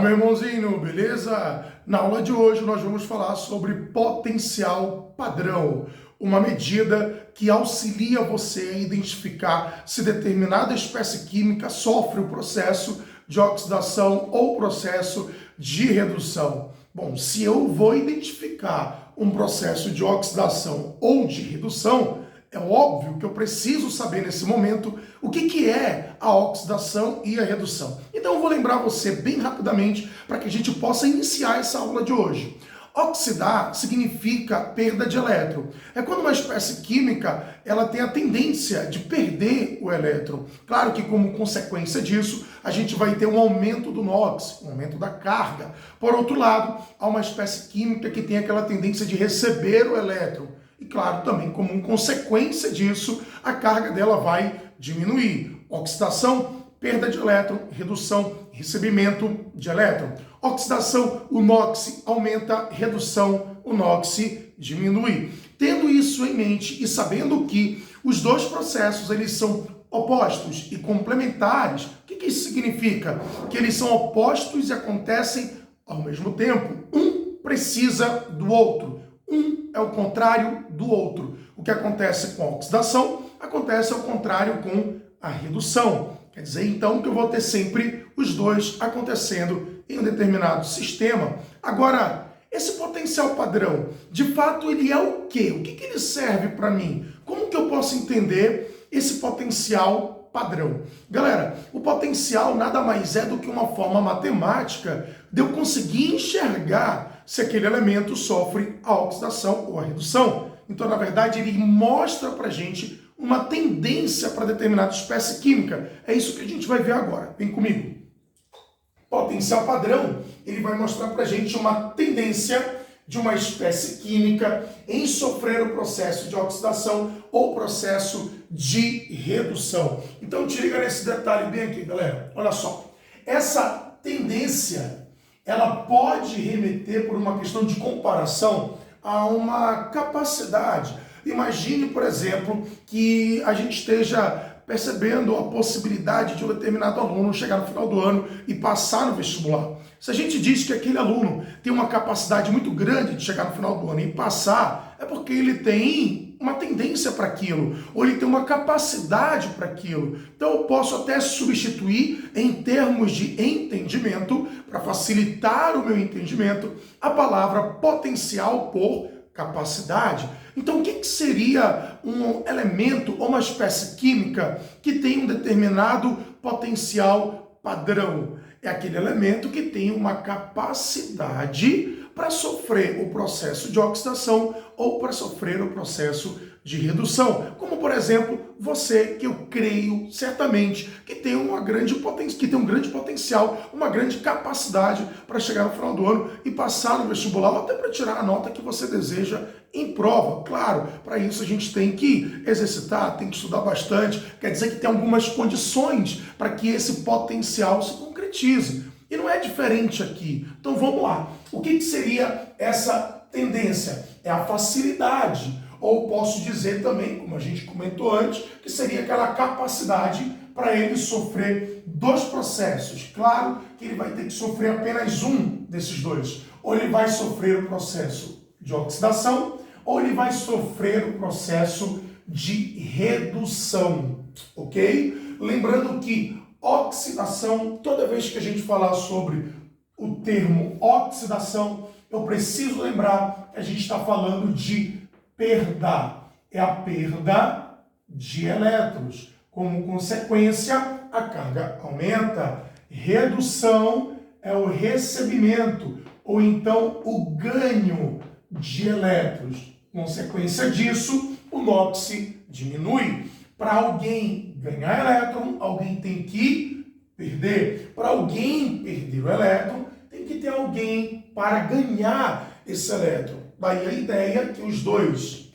meu irmãozinho, beleza? Na aula de hoje nós vamos falar sobre potencial padrão, uma medida que auxilia você a identificar se determinada espécie química sofre o processo de oxidação ou processo de redução. Bom, se eu vou identificar um processo de oxidação ou de redução, é óbvio que eu preciso saber nesse momento o que é a oxidação e a redução. Então eu vou lembrar você bem rapidamente para que a gente possa iniciar essa aula de hoje. Oxidar significa perda de elétron. É quando uma espécie química ela tem a tendência de perder o elétron. Claro que como consequência disso, a gente vai ter um aumento do NOx, um aumento da carga. Por outro lado, há uma espécie química que tem aquela tendência de receber o elétron. E claro, também como consequência disso, a carga dela vai diminuir. Oxidação, perda de elétron, redução, recebimento de elétron. Oxidação, o NOx aumenta, redução, o NOx diminui. Tendo isso em mente e sabendo que os dois processos eles são opostos e complementares, o que isso significa? Que eles são opostos e acontecem ao mesmo tempo. Um precisa do outro. Um é o contrário do outro. O que acontece com a oxidação acontece ao contrário com a redução. Quer dizer, então, que eu vou ter sempre os dois acontecendo em um determinado sistema. Agora, esse potencial padrão, de fato, ele é o quê? O que ele serve para mim? Como que eu posso entender esse potencial padrão? Galera, o potencial nada mais é do que uma forma matemática de eu conseguir enxergar se aquele elemento sofre a oxidação ou a redução. Então, na verdade, ele mostra para a gente uma tendência para determinada espécie química. É isso que a gente vai ver agora. Vem comigo. Potencial padrão, ele vai mostrar para a gente uma tendência de uma espécie química em sofrer o processo de oxidação ou processo de redução. Então, te liga nesse detalhe bem aqui, galera. Olha só. Essa tendência, ela pode remeter por uma questão de comparação a uma capacidade. Imagine, por exemplo, que a gente esteja percebendo a possibilidade de um determinado aluno chegar no final do ano e passar no vestibular. Se a gente diz que aquele aluno tem uma capacidade muito grande de chegar no final do ano e passar, é porque ele tem uma tendência para aquilo, ou ele tem uma capacidade para aquilo. Então eu posso até substituir em termos de entendimento, para facilitar o meu entendimento, a palavra potencial por capacidade. Então, o que seria um elemento ou uma espécie química que tem um determinado potencial padrão? É aquele elemento que tem uma capacidade para sofrer o processo de oxidação ou para sofrer o processo de redução. Como, por exemplo, você, que eu creio certamente que tem um grande potencial, uma grande capacidade para chegar no final do ano e passar no vestibular, ou até para tirar a nota que você deseja em prova. Claro, para isso a gente tem que exercitar, tem que estudar bastante, quer dizer que tem algumas condições para que esse potencial se concretize. E não é diferente aqui. Então vamos lá. O que seria essa tendência? É a facilidade. Ou posso dizer também, como a gente comentou antes, que seria aquela capacidade para ele sofrer dois processos. Claro que ele vai ter que sofrer apenas um desses dois. Ou ele vai sofrer o processo de oxidação, ou ele vai sofrer o processo de redução. Ok? Lembrando que oxidação, toda vez que a gente falar sobre o termo oxidação, eu preciso lembrar que a gente está falando de perda. É a perda de elétrons. Como consequência, a carga aumenta. Redução é o recebimento, ou então o ganho de elétrons. Consequência disso, o NOx diminui. Para alguém ganhar elétron, alguém tem que perder. Para alguém perder o elétron, tem que ter alguém para ganhar esse elétron. Daí a ideia que os dois,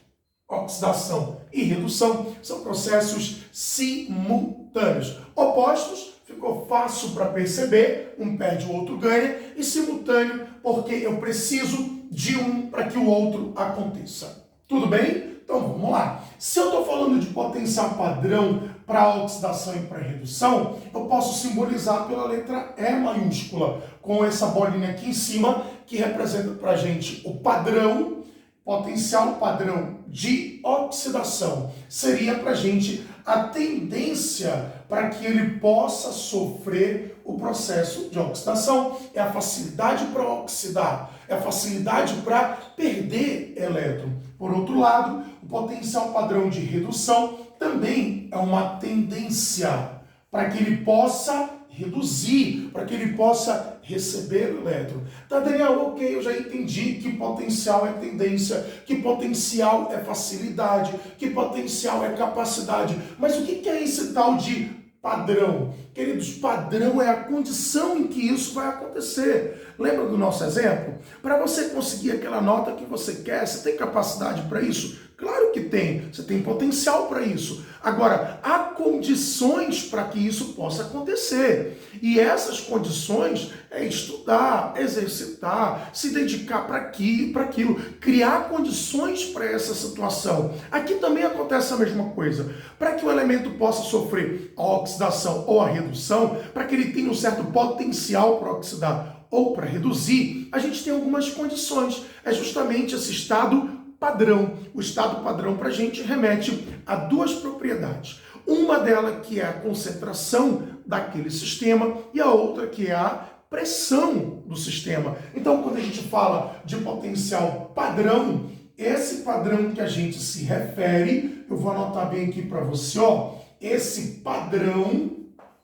oxidação e redução, são processos simultâneos. Opostos, ficou fácil para perceber, um perde, o outro ganha, e simultâneo, porque eu preciso de um para que o outro aconteça. Tudo bem? Então vamos lá. Se eu estou falando de potencial padrão para oxidação e para redução, eu posso simbolizar pela letra E maiúscula, com essa bolinha aqui em cima, que representa para a gente o padrão, potencial padrão de oxidação. Seria para a gente a tendência para que ele possa sofrer o processo de oxidação. É a facilidade para oxidar, é a facilidade para perder elétron. Por outro lado, o potencial padrão de redução também é uma tendência para que ele possa reduzir, para que ele possa receber o elétron. Tá, Daniel, ok, eu já entendi que potencial é tendência, que potencial é facilidade, que potencial é capacidade. Mas o que é esse tal de padrão? Queridos, padrão é a condição em que isso vai acontecer. Lembra do nosso exemplo? Para você conseguir aquela nota que você quer, você tem capacidade para isso? Claro que tem, você tem potencial para isso. Agora, há condições para que isso possa acontecer. E essas condições é estudar, exercitar, se dedicar para aquilo, criar condições para essa situação. Aqui também acontece a mesma coisa. Para que o elemento possa sofrer a oxidação ou a redução, para que ele tenha um certo potencial para oxidar ou para reduzir, a gente tem algumas condições. É justamente esse estado padrão. O estado padrão para a gente remete a duas propriedades. Uma delas que é a concentração daquele sistema e a outra que é a pressão do sistema. Então, quando a gente fala de potencial padrão, esse padrão que a gente se refere, eu vou anotar bem aqui para você, ó, esse padrão,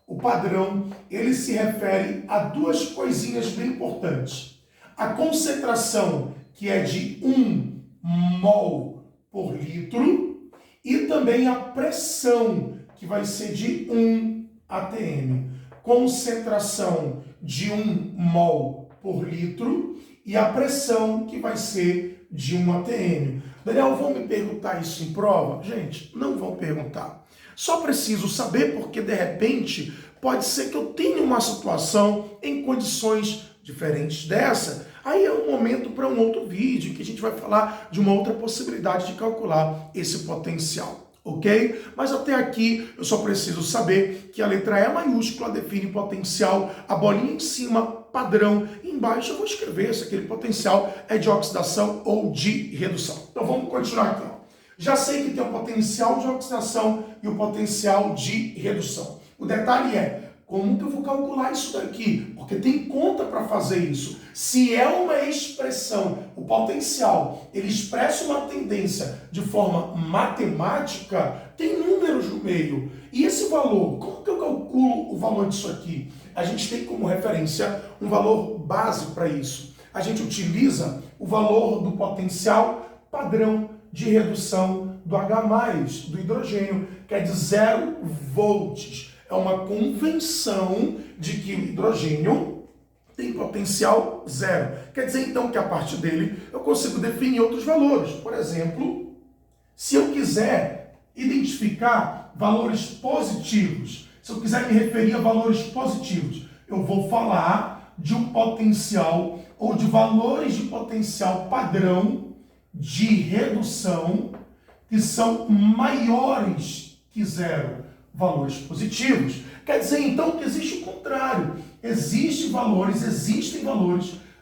o padrão, ele se refere a duas coisinhas bem importantes. A concentração, que é de 1 mol por litro, e também a pressão, que vai ser de 1 atm. Concentração de 1 mol por litro e a pressão, que vai ser de 1 atm. Daniel, vão me perguntar isso em prova? Gente, não vão perguntar. Só preciso saber porque, de repente, pode ser que eu tenha uma situação em condições diferentes dessa. Aí é um momento para um outro vídeo que a gente vai falar de uma outra possibilidade de calcular esse potencial, ok? Mas até aqui eu só preciso saber que a letra E maiúscula define potencial, a bolinha em cima, padrão, e embaixo eu vou escrever se aquele potencial é de oxidação ou de redução. Então vamos continuar aqui, ó. Já sei que tem o potencial de oxidação e o potencial de redução. O detalhe é, como que eu vou calcular isso daqui? Porque tem conta para fazer isso. Se é uma expressão, o potencial, ele expressa uma tendência de forma matemática, tem números no meio. E esse valor, como que eu calculo o valor disso aqui? A gente tem como referência um valor base para isso. A gente utiliza o valor do potencial padrão de redução do H+, do hidrogênio, que é de 0 volts. É uma convenção de que o hidrogênio tem potencial 0. Quer dizer, então, que a partir dele eu consigo definir outros valores. Por exemplo, se eu quiser identificar valores positivos, se eu quiser me referir a valores positivos, eu vou falar de um potencial ou de valores de potencial padrão de redução que são maiores que 0. Valores positivos. Quer dizer, então, que existe o contrário. Existem valores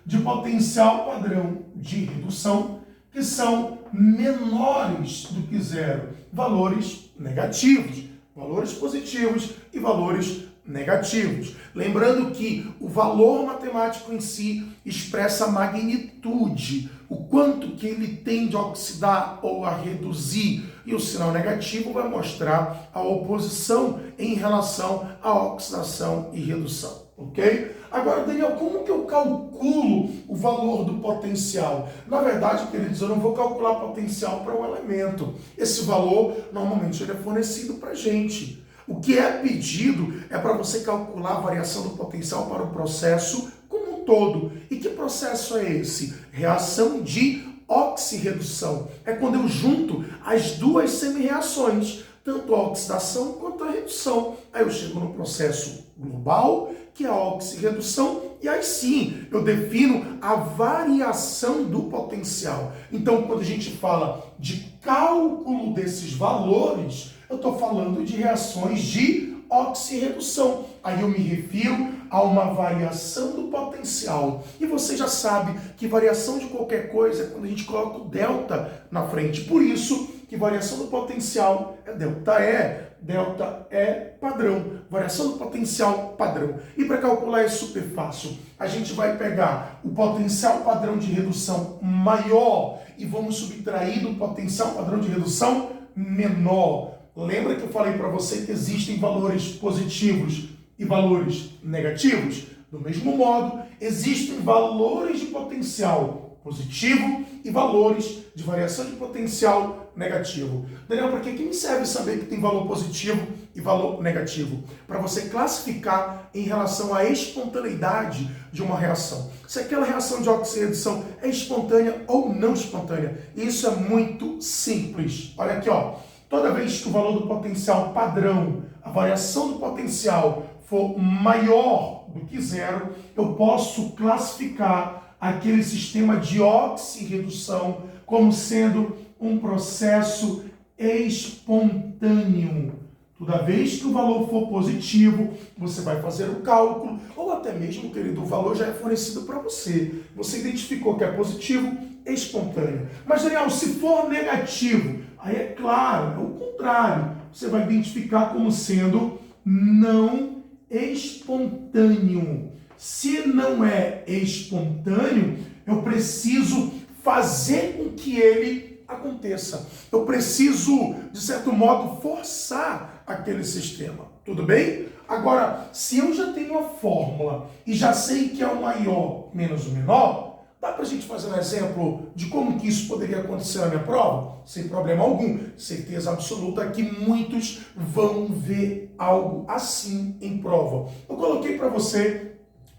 de potencial padrão de redução que são menores do que 0. Valores negativos, valores positivos e valores negativos. Lembrando que o valor matemático em si expressa a magnitude, o quanto que ele tende a oxidar ou a reduzir, e o sinal negativo vai mostrar a oposição em relação à oxidação e redução, ok? Agora, Daniel, como que eu calculo o valor do potencial? Na verdade, queridos, eu não vou calcular potencial para um elemento. Esse valor, normalmente, ele é fornecido para a gente. O que é pedido é para você calcular a variação do potencial para o processo como um todo. E que processo é esse? Reação de oxirredução. É quando eu junto as duas semi-reações, tanto a oxidação quanto a redução. Aí eu chego no processo global, que é a oxirredução, e aí sim eu defino a variação do potencial. Então, quando a gente fala de cálculo desses valores, eu estou falando de reações de oxirredução. Aí eu me refiro a uma variação do potencial. E você já sabe que variação de qualquer coisa é quando a gente coloca o delta na frente. Por isso que variação do potencial é delta E. Delta é padrão. Variação do potencial padrão. E para calcular é super fácil. A gente vai pegar o potencial padrão de redução maior e vamos subtrair do potencial padrão de redução menor. Lembra que eu falei para você que existem valores positivos e valores negativos? Do mesmo modo, existem valores de potencial positivo e valores de variação de potencial negativo. Daniel, para que me serve saber que tem valor positivo e valor negativo? Para você classificar em relação à espontaneidade de uma reação. Se aquela reação de oxirredução é espontânea ou não espontânea. Isso é muito simples. Olha aqui, ó. Toda vez que o valor do potencial padrão, a variação do potencial for maior do que zero, eu posso classificar aquele sistema de oxirredução como sendo um processo espontâneo. Toda vez que o valor for positivo, você vai fazer o cálculo, ou até mesmo, querido, o valor já é fornecido para você. Você identificou que é positivo, espontâneo. Mas, Daniel, se for negativo, aí é claro, é o contrário. Você vai identificar como sendo não espontâneo. Se não é espontâneo, eu preciso fazer com que ele aconteça. Eu preciso, de certo modo, forçar aquele sistema. Tudo bem? Agora, se eu já tenho a fórmula e já sei que é o maior menos o menor, dá para a gente fazer um exemplo de como que isso poderia acontecer na minha prova? Sem problema algum. Certeza absoluta que muitos vão ver algo assim em prova. Eu coloquei para você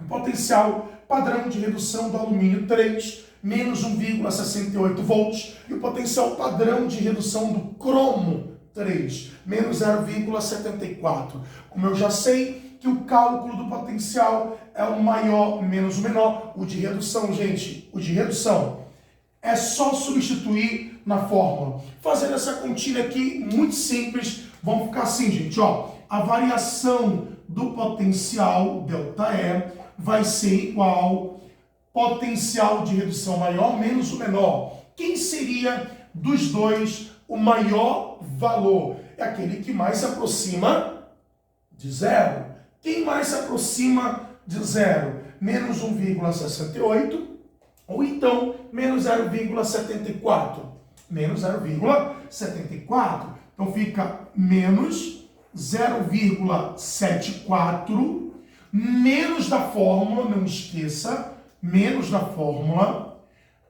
o potencial padrão de redução do alumínio 3, menos 1,68 volts, e o potencial padrão de redução do cromo 3, menos 0,74. Como eu já sei que o cálculo do potencial é o maior menos o menor, o de redução, gente, o de redução é só substituir na fórmula. Fazendo essa continha aqui, muito simples, vamos ficar assim, gente, ó, a variação do potencial, ΔE, vai ser igual potencial de redução maior menos o menor. Quem seria dos dois o maior valor? É aquele que mais se aproxima de zero. Quem mais se aproxima de zero? Menos 1,68 ou então menos 0,74. Menos 0,74. Então fica menos 0,74 menos da fórmula, não esqueça, menos da fórmula.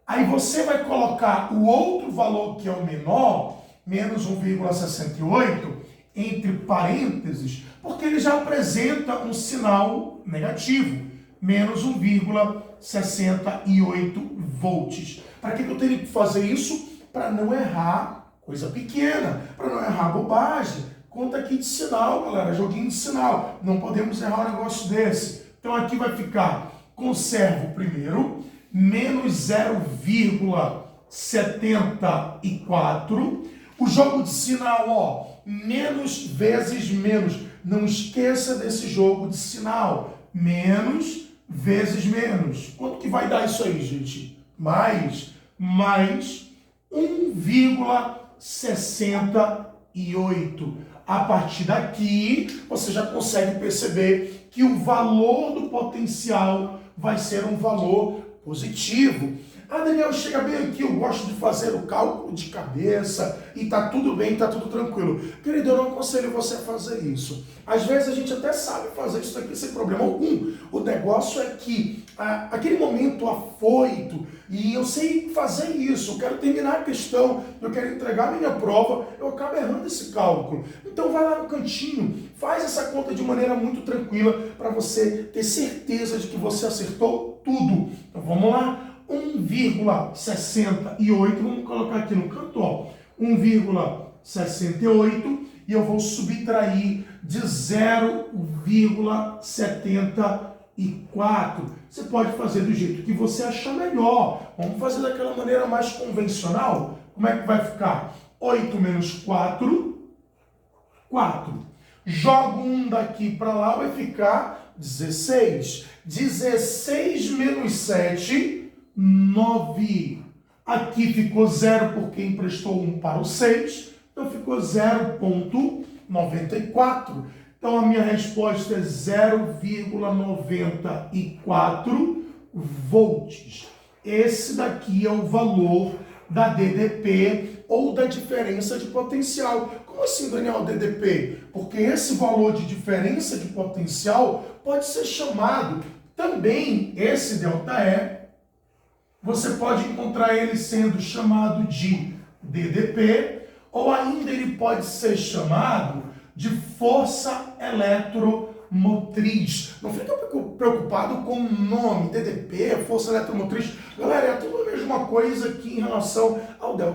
Aí você vai colocar o outro valor que é o menor, menos 1,68, entre parênteses, porque ele já apresenta um sinal negativo, menos 1,68 volts. Para que eu teria que fazer isso? Para não errar coisa pequena, para não errar bobagem. Conta aqui de sinal, galera, joguinho de sinal. Não podemos errar um negócio desse. Então aqui vai ficar, conservo primeiro, menos 0,74. O jogo de sinal, ó, menos vezes menos. Não esqueça desse jogo de sinal. Menos vezes menos. Quanto que vai dar isso aí, gente? Mais 1,68. A partir daqui, você já consegue perceber que o valor do potencial vai ser um valor positivo. Ah, Daniel, chega bem aqui, eu gosto de fazer o cálculo de cabeça e tá tudo bem, tá tudo tranquilo. Querido, eu não aconselho você a fazer isso. Às vezes a gente até sabe fazer isso aqui sem problema algum. O negócio é que aquele momento afoito, e eu sei fazer isso, eu quero terminar a questão, eu quero entregar a minha prova, eu acabo errando esse cálculo. Então vai lá no cantinho, faz essa conta de maneira muito tranquila para você ter certeza de que você acertou tudo. Então vamos lá. 1,68, vamos colocar aqui no canto, ó, 1,68 e eu vou subtrair de 0,74. Você pode fazer do jeito que você achar melhor. Vamos fazer daquela maneira mais convencional. Como é que vai ficar? 8 menos 4, 4. Jogo 1 daqui para lá, vai ficar 16. 16 menos 7, 9. Aqui ficou 0 porque emprestou 1 para o 6. Então ficou 0,94. Então a minha resposta é 0,94 volts. Esse daqui é o valor da DDP ou da diferença de potencial. Como assim, Daniel, DDP? Porque esse valor de diferença de potencial pode ser chamado também, esse ΔE, você pode encontrar ele sendo chamado de DDP, ou ainda ele pode ser chamado de força eletromotriz. Não fica preocupado com o nome, DDP, força eletromotriz. Galera, é tudo a mesma coisa aqui em relação ao ΔE,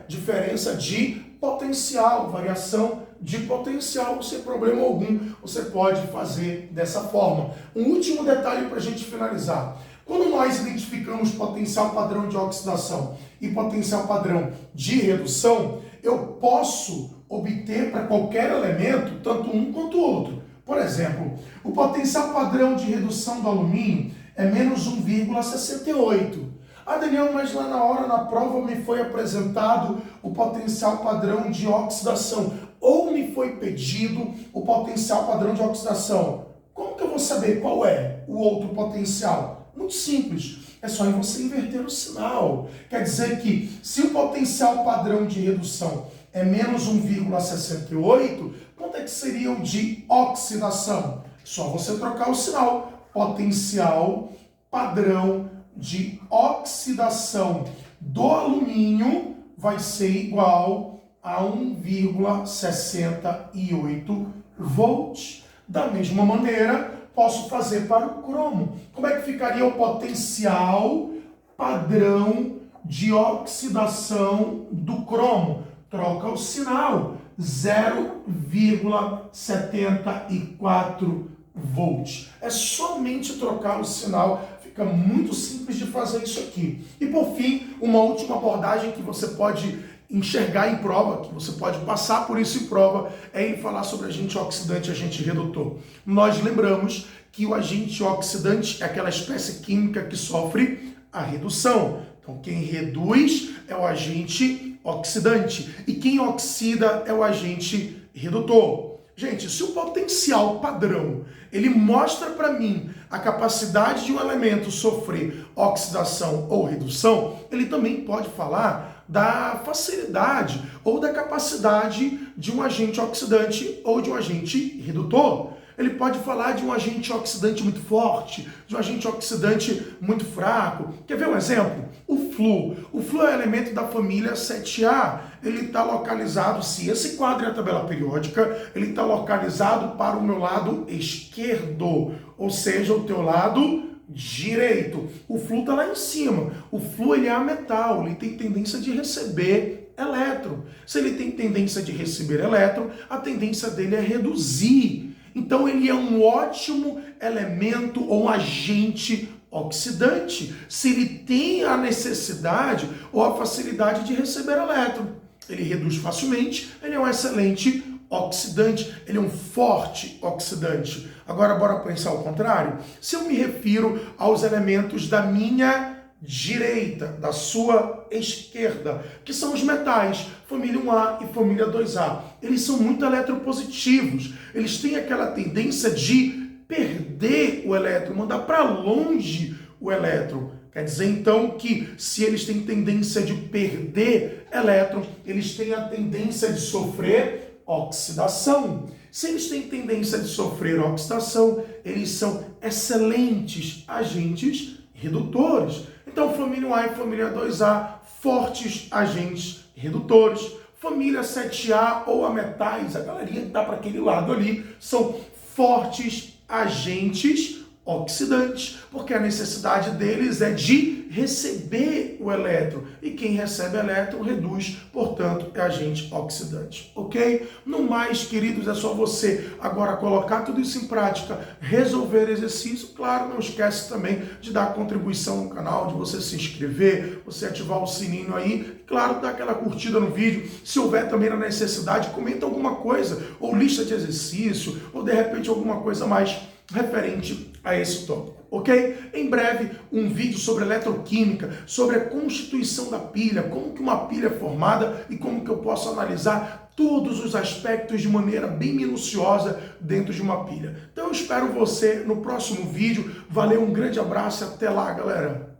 diferença de potencial, variação de potencial, sem problema algum, você pode fazer dessa forma. Um último detalhe para a gente finalizar. Quando nós identificamos potencial padrão de oxidação e potencial padrão de redução, eu posso obter para qualquer elemento, tanto um quanto o outro. Por exemplo, o potencial padrão de redução do alumínio é menos 1,68. Ah, Daniel, mas lá na prova me foi apresentado o potencial padrão de oxidação, ou me foi pedido o potencial padrão de oxidação. Como que eu vou saber qual é o outro potencial? Muito simples, é só você inverter o sinal. Quer dizer que se o potencial padrão de redução é menos 1,68, quanto é que seria o de oxidação? Só você trocar o sinal. Potencial padrão de oxidação do alumínio vai ser igual a 1,68 volts. Da mesma maneira, posso fazer para o cromo. Como é que ficaria o potencial padrão de oxidação do cromo? Troca o sinal, 0,74 volts. É somente trocar o sinal, fica muito simples de fazer isso aqui. E por fim, uma última abordagem que você pode enxergar em prova, que você pode passar por isso em prova, é em falar sobre agente oxidante e agente redutor. Nós lembramos que o agente oxidante é aquela espécie química que sofre a redução. Então, quem reduz é o agente oxidante e quem oxida é o agente redutor. Gente, se o potencial padrão ele mostra para mim a capacidade de um elemento sofrer oxidação ou redução, ele também pode falar da facilidade ou da capacidade de um agente oxidante ou de um agente redutor. Ele pode falar de um agente oxidante muito forte, de um agente oxidante muito fraco. Quer ver um exemplo? O flúor. O flúor é um elemento da família 7A. Ele está localizado, se esse quadro é a tabela periódica, ele está localizado para o meu lado esquerdo, ou seja, o teu lado direito. O flúor está lá em cima. O flúor ele é ametal, ele tem tendência de receber elétron. Se ele tem tendência de receber elétron, a tendência dele é reduzir. Então ele é um ótimo elemento ou um agente oxidante, se ele tem a necessidade ou a facilidade de receber elétron. Ele reduz facilmente, ele é um excelente oxidante, ele é um forte oxidante. Agora bora pensar o contrário? Se eu me refiro aos elementos da minha direita, da sua esquerda, que são os metais, família 1A e família 2A. Eles são muito eletropositivos, eles têm aquela tendência de perder o elétron, mandar para longe o elétron. Quer dizer, então, que se eles têm tendência de perder elétron, eles têm a tendência de sofrer oxidação. Se eles têm tendência de sofrer oxidação, eles são excelentes agentes redutores. Então, família 1A e família 2A, fortes agentes redutores. Família 7A ou a metais, a galerinha que está para aquele lado ali, são fortes agentes oxidantes, porque a necessidade deles é de receber o elétron, e quem recebe elétron reduz, portanto, é agente oxidante, ok? No mais, queridos, é só você agora colocar tudo isso em prática, resolver exercício. Claro, não esquece também de dar contribuição no canal, de você se inscrever, você ativar o sininho aí, claro, dar aquela curtida no vídeo. Se houver também a necessidade, comenta alguma coisa, ou lista de exercício, ou de repente alguma coisa mais referente a esse tópico, ok? Em breve, um vídeo sobre eletroquímica, sobre a constituição da pilha, como que uma pilha é formada e como que eu posso analisar todos os aspectos de maneira bem minuciosa dentro de uma pilha. Então eu espero você no próximo vídeo. Valeu, um grande abraço e até lá, galera!